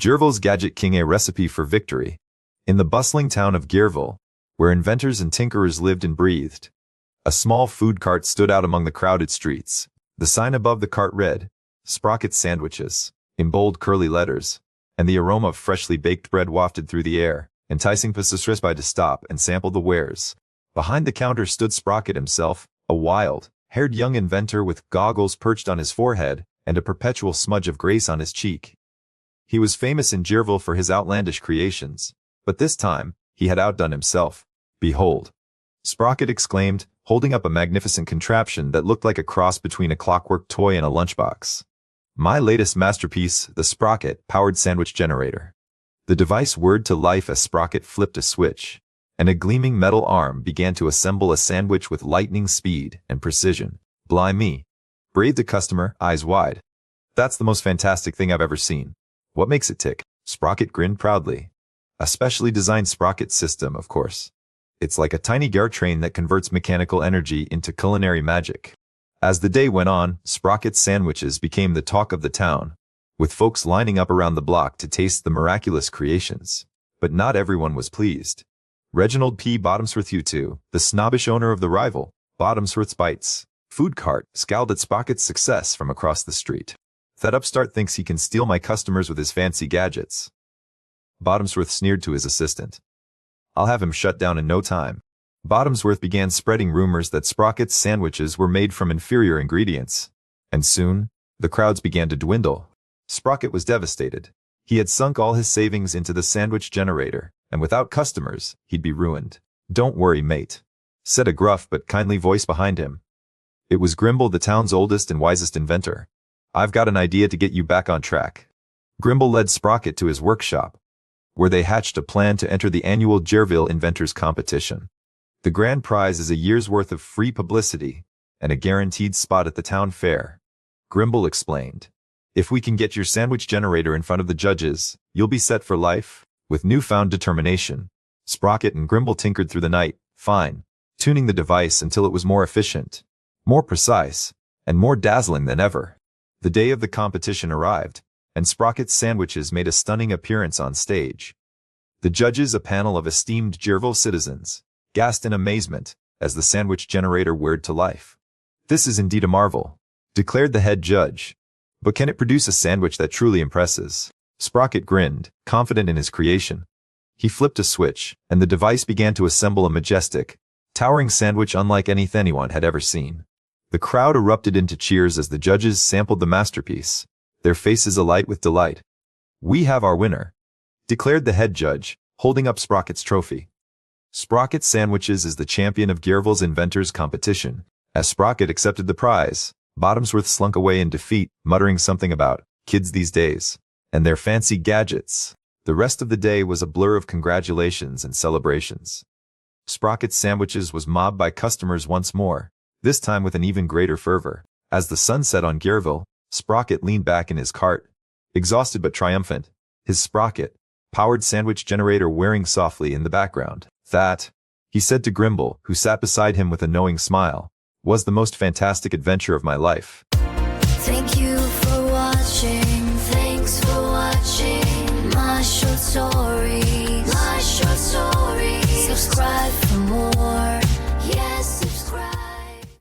Gearville's Gadget King, a recipe for victory. In the bustling town of Gearville, where inventors and tinkerers lived and breathed, a small food cart stood out among the crowded streets. The sign above the cart read, "Sprocket Sandwiches," in bold curly letters, and the aroma of freshly baked bread wafted through the air, enticing passersby to stop and sample the wares. Behind the counter stood Sprocket himself, a wild-haired young inventor with goggles perched on his forehead and a perpetual smudge of grace on his cheek. He was famous in Gearville for his outlandish creations, but this time, he had outdone himself. "Behold," Sprocket exclaimed, holding up a magnificent contraption that looked like a cross between a clockwork toy and a lunchbox. "My latest masterpiece, the Sprocket-powered Sandwich Generator." The device whirred to life as Sprocket flipped a switch, and a gleaming metal arm began to assemble a sandwich with lightning speed and precision. "Blimey," breathed the customer, eyes wide. "That's the most fantastic thing I've ever seen." "What makes it tick?" Sprocket grinned proudly. "A specially designed Sprocket system, of course. It's like a tiny gear train that converts mechanical energy into culinary magic." As the day went on, Sprocket's sandwiches became the talk of the town, with folks lining up around the block to taste the miraculous creations. But not everyone was pleased. Reginald P. Bottomsworth U2, the snobbish owner of the rival, Bottomsworth's Bites food cart, scowled at Sprocket's success from across the street. "That upstart thinks he can steal my customers with his fancy gadgets." Bottomsworth sneered to his assistant. "I'll have him shut down in no time." Bottomsworth began spreading rumors that Sprocket's sandwiches were made from inferior ingredients, and soon, the crowds began to dwindle. Sprocket was devastated. He had sunk all his savings into the sandwich generator, and without customers, he'd be ruined. "Don't worry, mate," said a gruff but kindly voice behind him. It was Grimble, the town's oldest and wisest inventor. "I've got an idea to get you back on track." Grimble led Sprocket to his workshop, where they hatched a plan to enter the annual Gearville Inventors competition. The grand prize is a year's worth of free publicity and a guaranteed spot at the town fair. Grimble explained, "If we can get your sandwich generator in front of the judges, you'll be set for life." With newfound determination, Sprocket and Grimble tinkered through the night, fine-tuning the device until it was more efficient, more precise, and more dazzling than ever. The day of the competition arrived, and Sprocket's sandwiches made a stunning appearance on stage. The judges, a panel of esteemed Gearville citizens, gasped in amazement as the sandwich generator whirred to life. "This is indeed a marvel," declared the head judge. "But can it produce a sandwich that truly impresses?" Sprocket grinned, confident in his creation. He flipped a switch, and the device began to assemble a majestic, towering sandwich unlike anyone had ever seen. The crowd erupted into cheers as the judges sampled the masterpiece, their faces alight with delight. "We have our winner," declared the head judge, holding up Sprocket's trophy. Sprocket Sandwiches is the champion of Gearville's Inventors competition. As Sprocket accepted the prize, Bottomsworth slunk away in defeat, muttering something about kids these days and their fancy gadgets. The rest of the day was a blur of congratulations and celebrations. Sprocket Sandwiches was mobbed by customers once more, this time with an even greater fervor. As the sun set on Gearville, Sprocket leaned back in his cart, exhausted but triumphant, his Sprocket-powered sandwich generator whirring softly in the background. "That," he said to Grimble, who sat beside him with a knowing smile, "was the most fantastic adventure of my life." Thank you for watching. Thanks for watching my short story. Subscribe for more.